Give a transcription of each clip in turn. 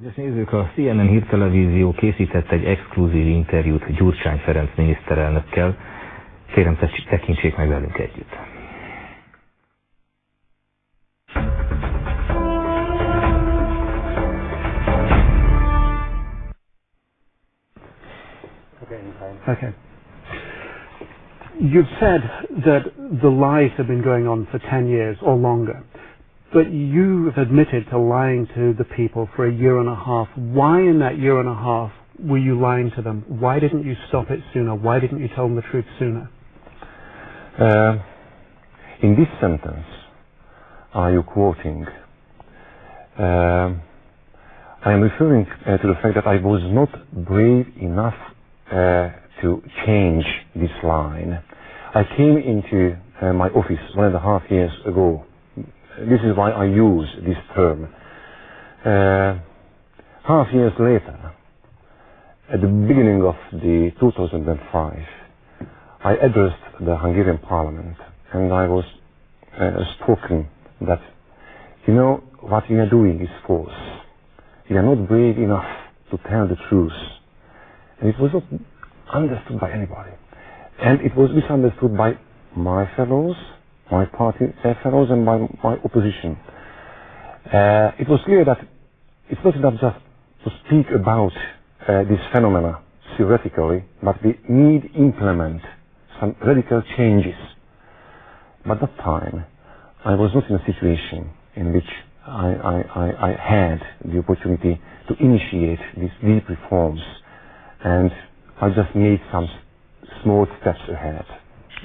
Kedves nézők, a CNN hírtelevízió készített egy exkluzív interjút Gyurcsány Ferenc miniszterelnökkel. Kérem, tekintsék meg velünk együtt. Okay. You've said that the lies have been going on for 10 years or longer, but you have admitted to lying to the people for a year and a half. Why in that year and a half were you lying to them? Why didn't you stop it sooner? Why didn't you tell them the truth sooner? In this sentence, are you quoting? I am referring to the fact that I was not brave enough to change this line. I came into my office 1.5 years ago. This is why I use this term. Half years later, at the beginning of the 2005, I addressed the Hungarian Parliament, and I was spoken that, you know, what we are doing is false. We are not brave enough to tell the truth. And it was not understood by anybody. And it was misunderstood by my fellows, my party fellows, and by my opposition. It was clear that it's not enough just to speak about this phenomena theoretically, but we need to implement some radical changes. But at that time, I was not in a situation in which I had the opportunity to initiate these deep reforms, and I just made some small steps ahead.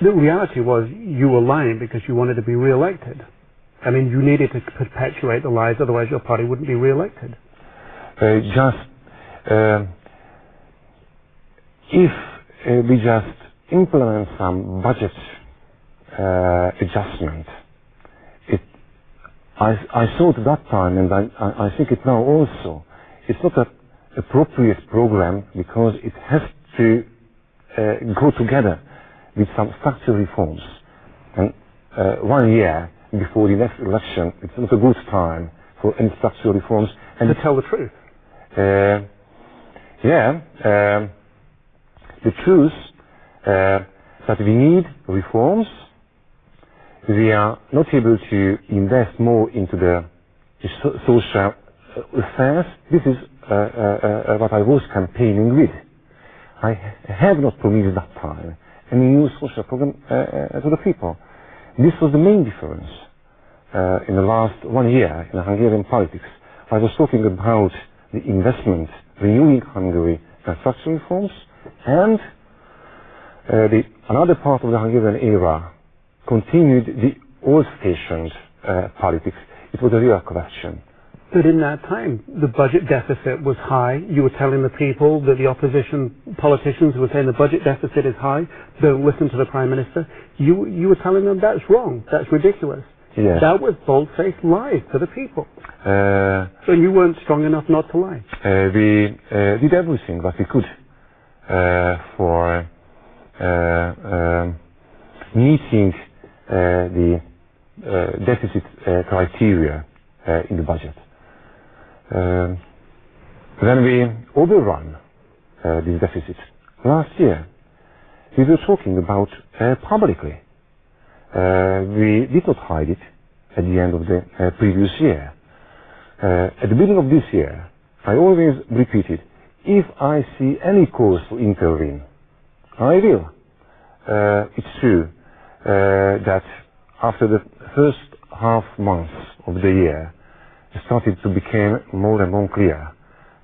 The reality was you were lying because you wanted to be re-elected. I mean, you needed to perpetuate the lies, otherwise your party wouldn't be re-elected. If we just implement some budget adjustment, I thought at that time, and I think it now also, it's not an appropriate program because it has to go together with some structural reforms. And 1 year before the next election, it's not a good time for any structural reforms. And to tell the truth. The truth that we need reforms. We are not able to invest more into the social affairs. This is what I was campaigning with. I have not promised that time any new social program to the people. This was the main difference in the last 1 year in Hungarian politics. I was talking about the investment, renewing Hungary, and structural reforms, and another part of the Hungarian era continued the old-fashioned politics. It was a real question. But in that time, the budget deficit was high. You were telling the people that the opposition politicians were saying the budget deficit is high, don't listen to the Prime Minister. You were telling them that's wrong, that's ridiculous. Yes. That was bold-faced lies to the people. So you weren't strong enough not to lie. We did everything that we could for meeting the deficit criteria in the budget. When we overrun this deficit last year, we were talking about publicly. We did not hide it at the end of the previous year. At the beginning of this year, I always repeated, if I see any cause to intervene, I will. It's true that after the first half month of the year, it started to become more and more clear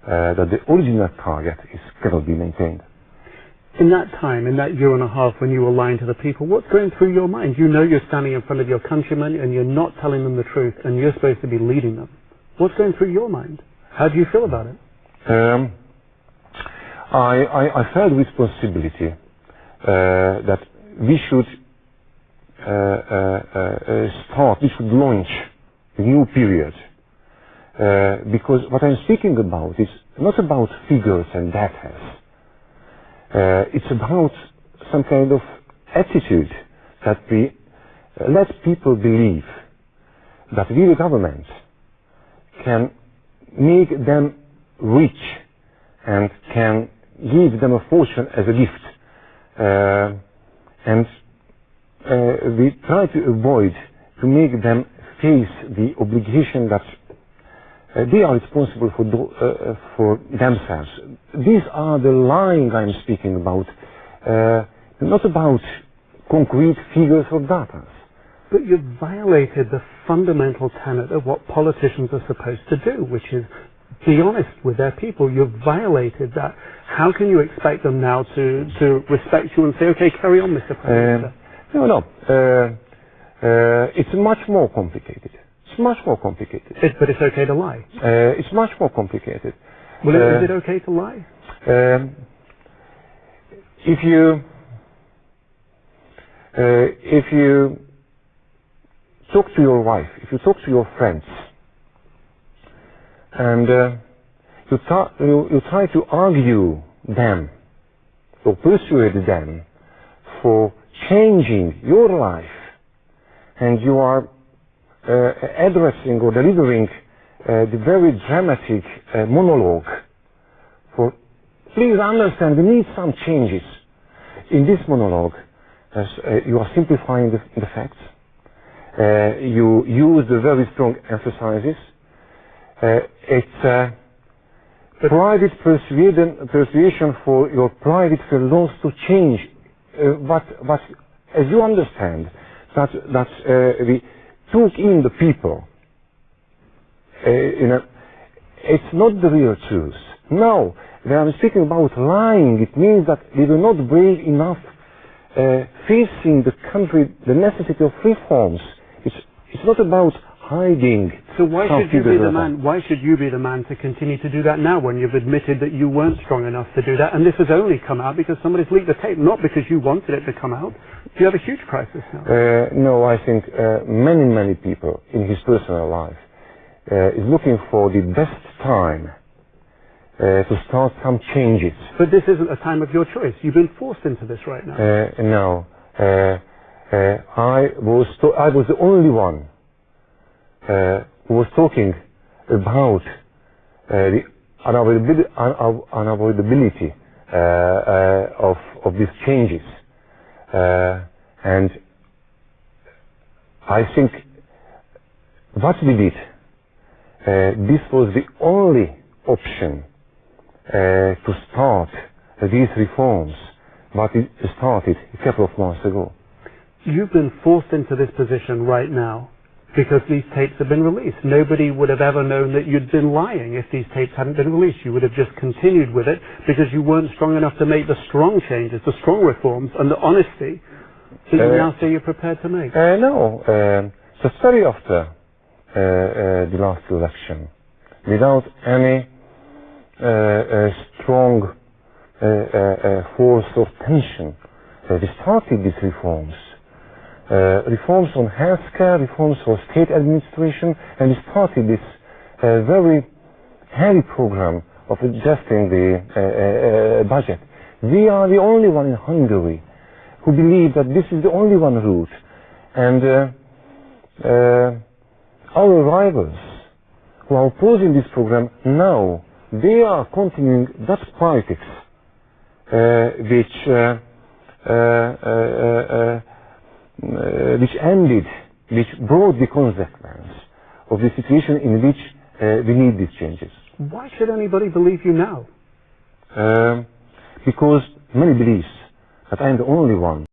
that the original target cannot be maintained. In that time, in that year and a half when you were lying to the people, what's going through your mind? You know you're standing in front of your countrymen and you're not telling them the truth and you're supposed to be leading them. What's going through your mind? How do you feel about it? I felt responsibility that we should we should launch a new period. Because what I'm speaking about is not about figures and data. It's about some kind of attitude that we let people believe that we, the government, can make them rich and can give them a fortune as a gift. And we try to avoid to make them face the obligation that they are responsible for themselves. These are the lying I'm speaking about, not about concrete figures or data. But you've violated the fundamental tenet of what politicians are supposed to do, which is be honest with their people. You've violated that. How can you expect them now to respect you and say, okay, carry on, Mr. Prime Minister? It's much more complicated. It's much more complicated. But it's okay to lie? It's much more complicated. Well, is it okay to lie? If you talk to your wife, if you talk to your friends, and you try to argue them or persuade them for changing your life, and you are addressing or delivering the very dramatic monologue for, please understand, we need some changes. In this monologue, as you are simplifying the facts, you use the very strong emphasizes. It's private persuasion for your private fellows to change. But as you understand, that we took in the people. It's not the real truth. No, when I'm speaking about lying, it means that we were not brave enough facing the country, the necessity of reforms. It's not about hiding. So why should you be the man? Why should you be the man to continue to do that now, when you've admitted that you weren't strong enough to do that, and this has only come out because somebody's leaked the tape, not because you wanted it to come out? Do you have a huge crisis now? No, I think many people in his personal life is looking for the best time to start some changes. But this isn't a time of your choice. You've been forced into this right now. No, I was the only one who was talking about the unavoidability of these changes, and I think what we did, this was the only option to start these reforms, but it started a couple of months ago. You've been forced into this position right now because these tapes have been released. Nobody would have ever known that you'd been lying if these tapes hadn't been released. You would have just continued with it because you weren't strong enough to make the strong changes, the strong reforms, and the honesty that you now say you're prepared to make. No, just very after the last election, without any strong force or tension, we started these reforms. Reforms on healthcare, reforms for state administration, and we started this very heavy program of adjusting the budget. We are the only one in Hungary who believe that this is the only one route, and our rivals who are opposing this program now, they are continuing that politics which brought the consequence of the situation in which we need these changes. Why should anybody believe you now? Because many believe that I am the only one